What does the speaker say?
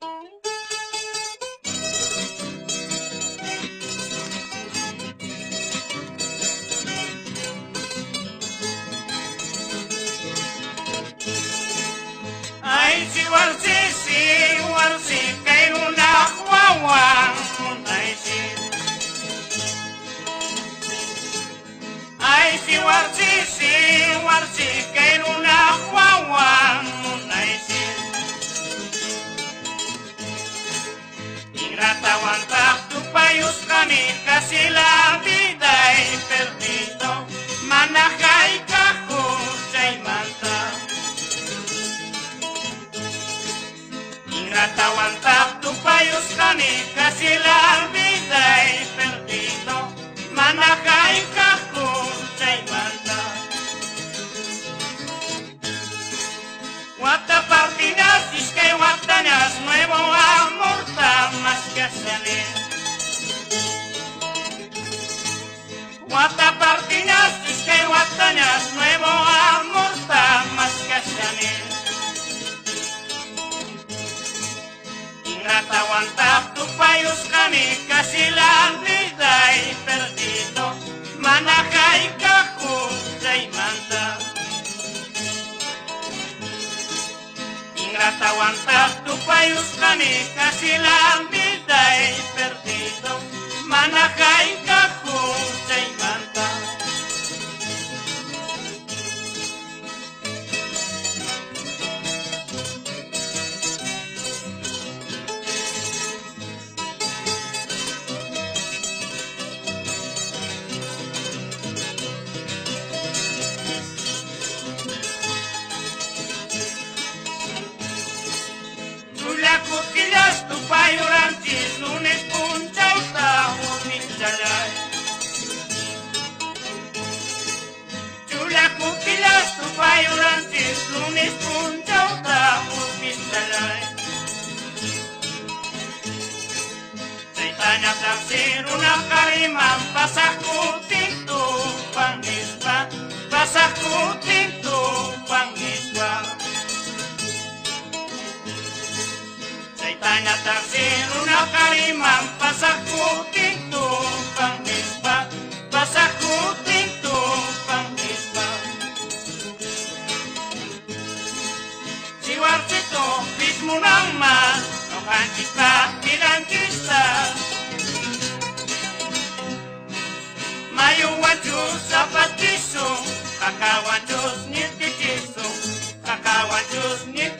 Ay, si warsi, kay lunak wawang munay si. Ay, si warsi, kay lunak wawang munay si. Ingratawan tak tupayos kami, kasi la vida ay perdido. Manakay ka ko sa'y manta. Ingratawan tak tupayos kami, kasi la vida ay perdido. Manakay ka ko sa'y manta. Wata partidas, iskay watanyas, nuevo amor ta mas que salir. Wata partidas, iskay watanyas, nuevo amor ta mas que salir. Ingratawan tak tupayos kami, kasi la vida ay perdido. Manakay ka ko sa'y manta. Ingratawan tak tupayos kami, kasi la vida ay perdido. Manakay ka ko sa'y manta. Kutillas tu payurantis, lunes punchau tahu misalai. Chula kutillas tu payurantis, lunes punchau tahu misalai. Ceritanya taksir una karimam, pasakutin tu pangispa, pasakutin tu pangispa. Tanya taksir una karimam, pasakutin tu pangispa, pasakutin tu pangispa. Si warsito bismu nama, no kankista bilang kista. Mayu wajus sapatisu, kakak wajus nititisu, kakak wajus nititisu.